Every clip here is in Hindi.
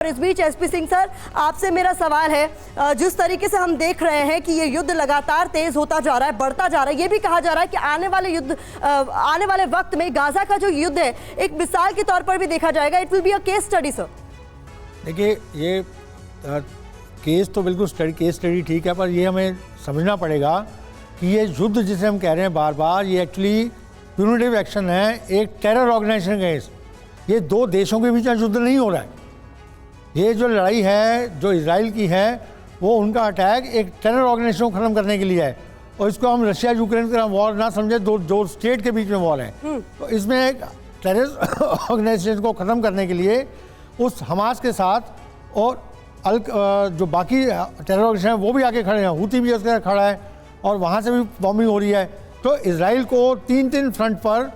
इस बीच एसपी सिंह सर, आपसे मेरा सवाल है, जिस तरीके से हम देख रहे हैं कि ये युद्ध लगातार तेज होता जा रहा है, बढ़ता जा रहा है, ये भी कहा जा रहा है कि आने वाले वक्त में गाजा का जो युद्ध है एक मिसाल के तौर पर भी देखा जाएगा। It will be a case study sir. देखिए, ये केस तो बिल्कुल केस स्टडी ठीक है, पर ये हमें समझना पड़ेगा कि ये युद्ध जिसे हम कह रहे हैं बार बार, ये एक्चुअली यूनिटिव एक्शन है एक टेरर ऑर्गेनाइजेशन अगेंस्ट। ये दो देशों के बीच में युद्ध नहीं हो रहा है। ये जो लड़ाई है जो इजराइल की है, वो उनका अटैक एक टेरर ऑर्गेनाइजेशन को ख़त्म करने के लिए है, और इसको हम रशिया यूक्रेन की तरह वॉर ना समझे, दो स्टेट के बीच में वॉर है। तो इसमें एक टेरर ऑर्गेनाइजेशन को ख़त्म करने के लिए उस हमास के साथ और जो बाकी टेरर ऑर्गेनाइजेशन है वो भी आके खड़े हैं, हूती भी उसके खड़ा है, और वहाँ से भी बॉम्बिंग हो रही है। तो इजराइल को तीन फ्रंट पर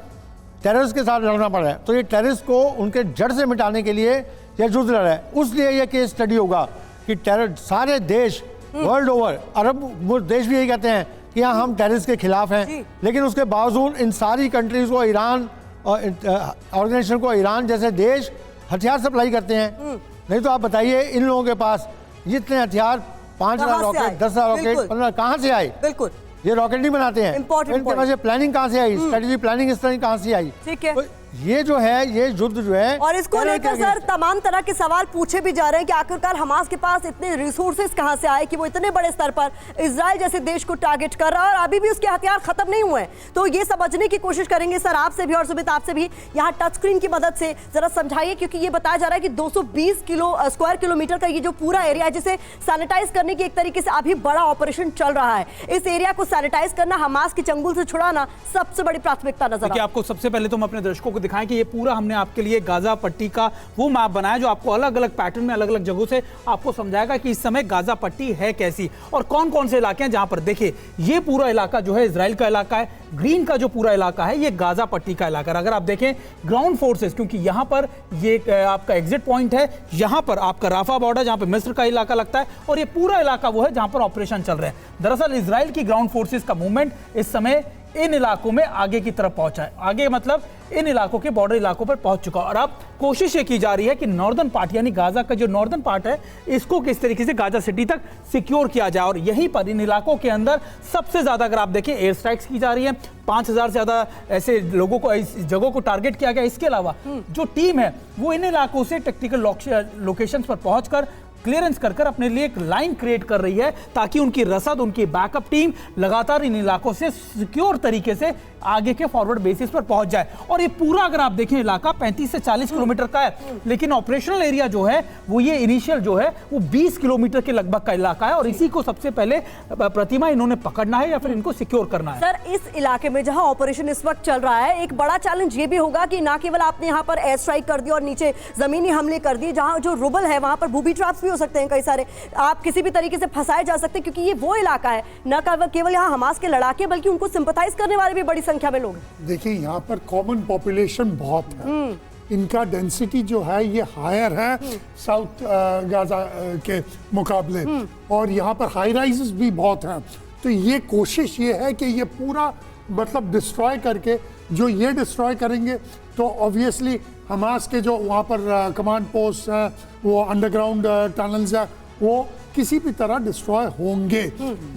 टेररिस्ट के साथ लड़ना पड़ रहा है। तो ये टेररिस्ट को उनके जड़ से मिटाने के लिए यह युद्ध लड़ रहा है। उसलिए यह केस स्टडी होगा कि टेरर सारे देश वर्ल्ड ओवर, अरब देश भी यही कहते हैं कि हाँ हम टेररिस्ट के खिलाफ हैं, लेकिन उसके बावजूद इन सारी कंट्रीज को, ईरान ऑर्गेनाइजेशन को, ईरान जैसे देश हथियार सप्लाई करते हैं। नहीं तो आप बताइए, इन लोगों के पास जितने हथियार 5,000 रॉकेट, 10,000 रॉकेट, 15 कहाँ से आए? बिल्कुल, ये रॉकेट नहीं बनाते हैं। इनके पास ये प्लानिंग कहाँ से आई? स्ट्रेटेजी प्लानिंग इस तरह कहाँ से आई? ठीक है। तो ये जो है, ये युद्ध जो है, और इसको लेकर सर तमाम तरह के सवाल पूछे भी जा रहे हैं कि आखिरकार हमास के पास इतने रिसोर्सेज कहां से आए कि वो इतने बड़े स्तर पर इजराइल जैसे देश को टारगेट कर रहा है, और अभी भी उसके हथियार खत्म नहीं हुए। तो ये समझने की कोशिश करेंगे सर आपसे भी और सुमित आपसे भी, यहाँ टच स्क्रीन की मदद से जरा समझाइए, क्योंकि ये बताया जा रहा है कि 220 स्क्वायर किलोमीटर का ये जो पूरा एरिया है, जिसे सैनिटाइज करने की एक तरीके से अभी बड़ा ऑपरेशन चल रहा है। इस एरिया को सैनिटाइज करना, हमास के चंगुल से छुड़ाना सबसे बड़ी प्राथमिकता नजर आती है। आपको सबसे पहले तो हम अपने दर्शकों को दिखाएं कि ये पूरा हमने आपके लिए गाजा पट्टी का वो मैप बनाया जो आपको अलग अलग पैटर्न में, अलग अलग जगहों से आपको समझाएगा कि इस समय गाजा पट्टी है कैसी और कौन कौन से इलाके हैं जहां पर। देखिए, ये पूरा इलाका जो है इजराइल का इलाका है, ग्रीन का जो पूरा इलाका है ये गाजा पट्टी का इलाका है। अगर आप देखें ग्राउंड फोर्सेस, क्योंकि यहां पर ये आपका एग्जिट पॉइंट है, यहां पर आपका राफा बॉर्डर जहां पर मिस्र का इलाका लगता है, और ये पूरा इलाका वो है जहां पर ऑपरेशन चल रहे हैं। दरअसल इजराइल की ग्राउंड फोर्सेस का मूवमेंट इस समय इन इलाकों में आगे की तरफ पहुंचा है। आगे मतलब इन इलाकों के बॉर्डर इलाकों पर पहुंच चुका, और अब कोशिश ये की जा रही है कि नॉर्दर्न पार्ट यानी गाजा का जो नॉर्दर्न पार्ट है, इसको किस तरीके से गाजा सिटी तक सिक्योर किया जाए। और यहीं पर इन इलाकों के अंदर सबसे ज्यादा अगर आप देखें एयर स्ट्राइक्स की जा रही है, 5,000 से ज्यादा ऐसे लोगों को, इस जगहों को टारगेट किया गया। इसके अलावा जो टीम है वो इन इलाकों से टेक्निकल लोकेशन पर पहुंचकर क्लियरेंस कर अपने लिए एक लाइन क्रिएट कर रही है, ताकि उनकी रसद, उनकी बैकअप टीम लगातार इन इलाकों से सिक्योर तरीके से आगे के फॉरवर्ड बेसिस पर पहुंच जाए। और ये पूरा अगर आप देखें इलाका 35 से 40 किलोमीटर का है, लेकिन ऑपरेशनल एरिया जो है वो ये इनिशियल जो है वो 20 किलोमीटर के लगभग का इलाका है, और इसी को सबसे पहले प्रतिमा इन्होंने पकड़ना है या फिर इनको सिक्योर करना है। सर, इस इलाके में जहां ऑपरेशन इस वक्त चल रहा है, एक बड़ा चैलेंज ये भी होगा कि ना केवल आपने यहाँ पर एयर स्ट्राइक कर दिया और नीचे जमीनी हमले कर दिए, जहां जो रुबल है वहां पर बूबी ट्रैप्स भी हो सकते हैं, कई सारे आप किसी भी तरीके से फंसाए जा सकते हैं, क्योंकि ये वो इलाका है न केवल यहाँ हमास के लड़ाके बल्कि उनको सिंपैथाइज करने वाले भी बड़ी संख्या में लोग हैं। देखिए, यहाँ पर कॉमन पॉपुलेशन बहुत है, इनका डेंसिटी जो है ये हायर है साउथ गाजा के मुकाबले, और यहाँ पर हाई राइजेस भी बहुत हैं। तो ये कोशिश ये है कि ये पूरा मतलब डिस्ट्रॉय करके, जो ये डिस्ट्रॉय करेंगे तो ऑब्वियसली हमास के जो वहाँ पर कमांड पोस्ट हैं, वो अंडरग्राउंड टनल्स हैं, वो किसी भी तरह डिस्ट्रॉय होंगे।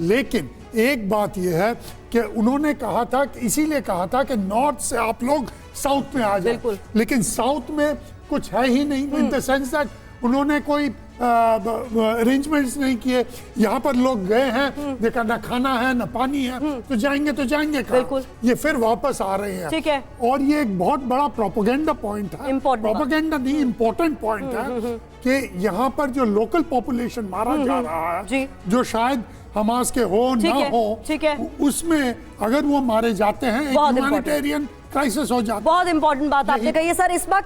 लेकिन एक बात यह है कि उन्होंने कहा था, इसीलिए कहा था कि नॉर्थ से आप लोग साउथ में आ जाए, लेकिन साउथ में कुछ है ही नहीं, इन द सेंस दैट उन्होंने कोई अरेंजमेंट्स नहीं किए। यहाँ पर लोग गए हैं, देखा ना खाना है ना पानी है, तो जाएंगे कहाँ? ये फिर वापस आ रहे हैं। ठीक है। और ये एक बहुत बड़ा प्रोपेगेंडा पॉइंट है, प्रोपेगेंडा नहीं, इम्पोर्टेंट पॉइंट है कि यहाँ पर जो लोकल पॉपुलेशन मारा जा रहा है, जो शायद हमास के हो ना हो, उसमें अगर वो मारे जाते हैं, ह्यूमैनिटेरियन क्राइसिस हो जाता है। बहुत इंपॉर्टेंट बात आपने कही है सर। इस बात